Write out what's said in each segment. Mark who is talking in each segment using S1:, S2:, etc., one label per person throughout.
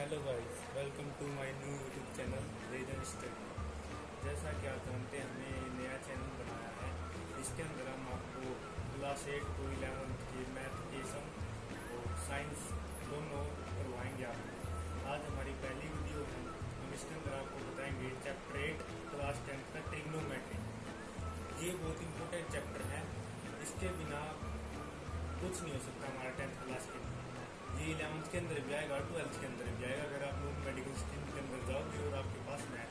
S1: Hello guys, welcome to my new YouTube channel Reason Study. जैसा कि आप जानते हैं, हमने नया चैनल बनाया है। इसके अंदर हम आपको क्लास 8 टू 11 के मैथ के सम और साइंस दोनों करवाएंगे आपको। आज हमारी पहली वीडियो है। हम इसके अंदर आपको बताएंगे चैप्टर 8 क्लास 10 का ट्रिग्नोमेट्री। ये बहुत इंपॉर्टेंट चैप्टर है। इसके बिना कुछ नहीं हो सकता हमारा 10th क्लास के। ये 11th के अंदर भी आएगा, 12th के अंदर भी आएगा अगर आप लोग मेडिकल स्ट्रीम के अंदर जाओगे और आपके पास मैथ।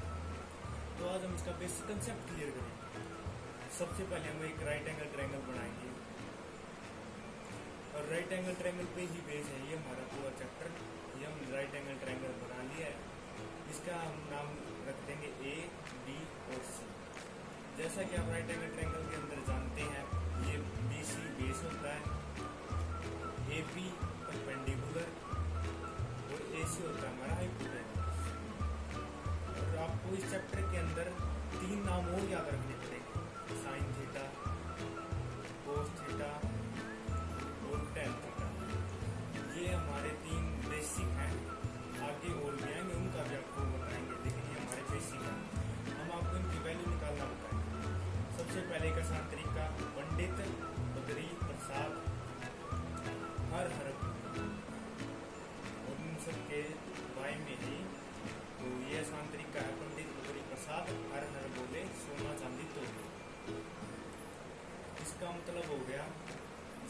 S1: तो आज हम इसका बेसिक कंसेप्ट क्लियर करेंगे। सबसे पहले हम एक राइट एंगल ट्रायंगल बनाएंगे और राइट एंगल ट्रायंगल पे ही बेस है ये हमारा पूरा चैप्टर। ये हम राइट एंगल ट्रायंगल बना लिया है। इसका हम नाम रख देंगे ए, बी और सी। जैसा कि आप राइट एंगल ट्रायंगल के अंदर जानते हैं, ये बी सी बेस होता है, ए बी परपेंडिकुलर और ए सी होता है हमारा हाइपोटेन्यूस। और आपको इस चैप्टर के अंदर 3 नाम और याद रखने पड़ेंगे: साइन थीटा, कोस थीटा और टेन थीटा। ये हमारे 3 बेसिक हैं। आगे और भी आएंगे, उनका भी आपको बताएंगे, लेकिन ये हमारे बेसिक हैं। हम आपको इनकी वैल्यू निकालना बताएंगे। सबसे पहले का आसान तरीका, पंडित बद्री प्रसाद हर और इन सबके बाय में ही। तो ये आसान तरीका है, पंडित बद्री प्रसाद हर बोले सोना चांदी तो। इसका मतलब हो गया,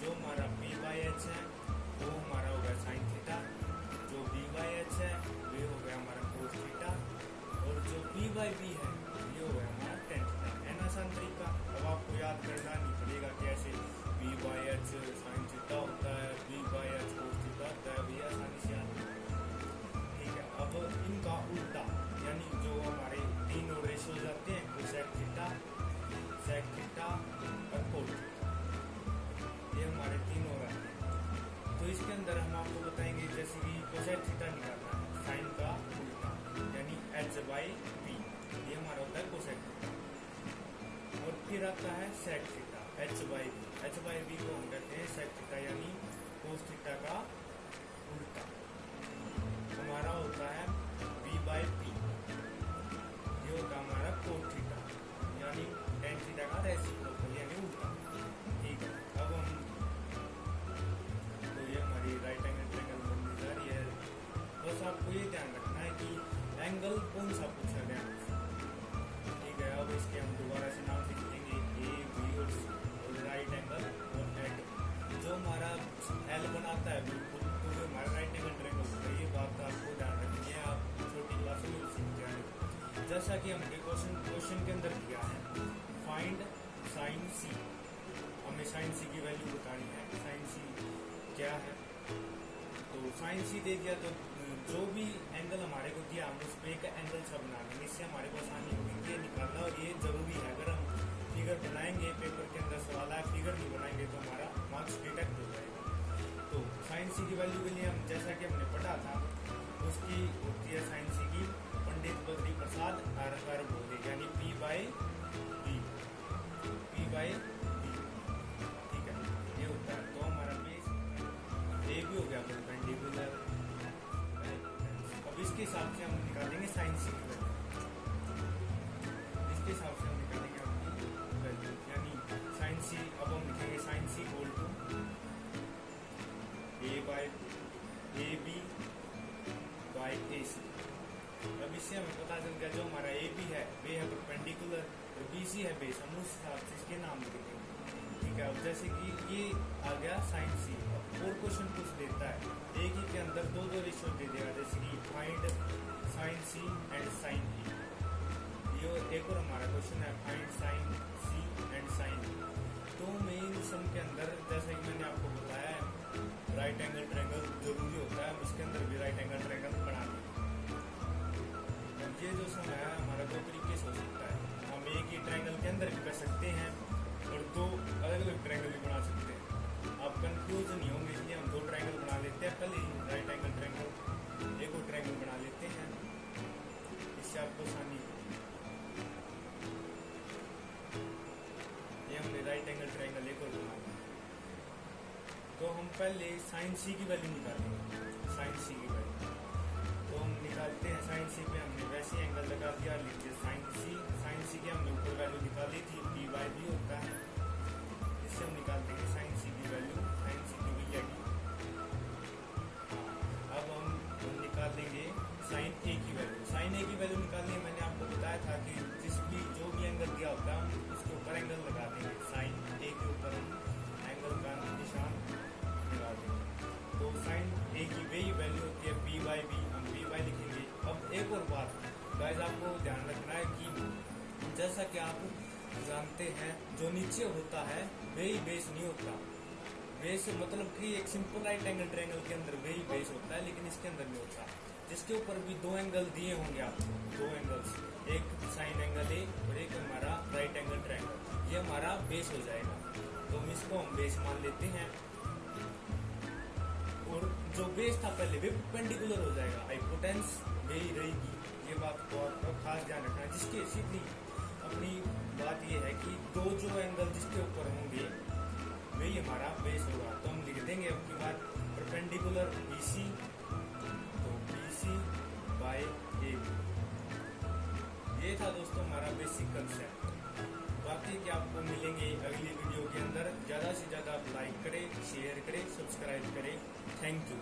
S1: जो हमारा पी बाई एच है वो हमारा हो गया साइन थीटा, जो बी बाई एच है वे हो गया हमारा कोस थीटा, और जो पी बाई बी है ये हो गया हमारा टेन थीटा। है ना आसान तरीका। अब आपको याद करना नहीं पड़ेगा कैसे B by H sine theta होता है, B by H cos theta होता है, भैया आसानी से याद है। ठीक है। अब इनका उल्टा, यानी जो हमारे 3 और रेशो जाते हैं, कोसेक थीटा, सेक थीटा और कोट थीटा, ये हमारे 3 और आते हैं। तो इसके अंदर हम आपको बताएंगे, जैसे कि कोसेक थीटा निकालना है, साइन का उल्टा यानी एच बाई बी, ये हमारा होता है कोसेक थीटा। और फिर आता है sec theta, H by B. H by B को हम कहते हैं सेक थीटा, यानी कोस थीटा का उल्टा। हमारा होता है बी बाई पी, ये होता है हमारा कोट थीटा, यानी टेन थीटा का रेसिप्रोकल यानी उल्टा। ठीक है। अब हम तो ये हमारी राइट एंगल ट्रायंगल बनने जा रही है। बस आपको ये ध्यान रखना है कि एंगल कौन सा पूछा गया है। ठीक है। अब इसके हम दोबारा से नाम लिख देंगे, ए बी और सी, और राइट एंगल और एट। जो हमारा एल बनाता है बिल्कुल, तो जो हमारा राइट एंगल ट्रायंगल होता है, ये बात आपको ध्यान रखनी है। आप छोटी क्लासों में सीख जाएंगे। जैसा कि हमने क्वेश्चन के अंदर किया है, फाइंड साइन सी। हमें साइन सी की वैल्यू बतानी है। साइन सी क्या है? तो साइन सी दे दिया, तो जो भी एंगल हमारे को दिया हम उस पर एक एंगल सा बना लेंगे। इससे हमारे को आसानी होगी ये निकालना, और ये जरूरी है। अगर हम फिगर बनाएंगे, पेपर के अंदर सवाल है, फिगर नहीं बनाएंगे तो हमारा मार्क्स डिडक्ट हो जाएगा। तो साइन सी की वैल्यू के लिए हम, जैसा कि हमने पढ़ा था, उसकी होती है साइन सी की पंडित बद्री प्रसाद हर बोले, यानी P by B, P by B. ठीक है, ये होता है। तो हमारा बेस ए भी हो गया परपेंडिकुलर। अब इसके हिसाब से हम निकालेंगे साइन सी की वैल्यू। इसके हिसाब से हम निकालेंगे अपनी वैल्यू, यानी साइन सी। अब हम लिखेंगे sine C equal to A by A B by A C. अब इससे हमें पता चल गया, जो हमारा ए बी है वे है परपेंडिकुलर और बी सी है बेस। हम उस हिसाब से इसके नाम लिखेंगे। ठीक है। अब जैसे कि ये आ गया साइन सी। अब और क्वेश्चन पूछ देता है, एक ही के अंदर 2 रेशियो दे देगा, जैसे कि find sine C and sine A. ये एक और हमारा क्वेश्चन है, find sine C and sine A. तो मेन सम के अंदर, जैसा कि मैंने आपको बताया है, राइट एंगल ट्रायंगल जरूरी होता है। हम इसके अंदर भी राइट एंगल ट्रायंगल बना लेंगे। ये जो सम है हमारा 2 तरीके से हो सकता है। हम एक ही ट्रायंगल के अंदर भी कर सकते हैं और 2 अलग अलग ट्रायंगल भी बना सकते हैं। आप कंफ्यूज नहीं होंगे, इसलिए हम 2 ट्रायंगल बना लेते हैं। पहले ही राइट एंगल ट्रायंगल एक और ट्रायंगल बना लेते हैं, इससे आपको आसानी होगी। ये हमने राइट एंगल ट्रायंगल एक और बना लिया। तो हम पहले साइन सी की वैल्यू निकालेंगे। साइन सी की वैल्यू तो निकाल दिया, लिखिए साइन सी। साइन सी की हमने ऊपर वैल्यू निकाली थी, पी बाई बी होता है, इससे हम निकाल देंगे साइन सी की वैल्यू। साइन सी की वही आएगी। अब हम निकाल देंगे साइन ए की वैल्यू। साइन ए की वैल्यू निकालनी है, मैंने आपको बताया था कि जो भी एंगल दिया होता है हम उसके ऊपर एंगल लगा देंगे। साइन ए के ऊपर हम एंगल का निशान लगा देंगे। तो साइन ए की वही वैल्यू होती है पी बाई बी, हम पी बाई लिखेंगे। अब एक और बात गाइस आपको ध्यान रखना है कि जैसा कि आप जानते हैं जो नीचे होता है वही बेस नहीं होता। बेस मतलब कि एक सिंपल राइट एंगल ट्रायंगल के अंदर वही बेस होता है, लेकिन इसके अंदर नहीं होता। जिसके ऊपर भी दो एंगल दिए होंगे आपको, दो एंगल्स, एक साइन एंगल ए और एक हमारा राइट एंगल ट्रायंगल, ये हमारा बेस हो जाएगा। तो हम इसको हम बेस मान लेते हैं। और जो बेस था पहले वे परपेंडिकुलर हो जाएगा, हाइपोटेन्यूस वही रहेगी। ये बात को आपको खास ध्यान रखना है। जिसके सीधी अपनी बात ये है कि दो जो एंगल जिसके ऊपर होंगे वही हमारा बेस होगा। तो हम लिख देंगे अब की बात परपेंडिकुलर BC, तो BC बाय AB। ये था दोस्तों हमारा बेसिक कंसेप्ट। बाकी कि आपको मिलेंगे अगली वीडियो के अंदर। ज़्यादा से ज़्यादा आप लाइक करें, शेयर करें, सब्सक्राइब करें। Thank you.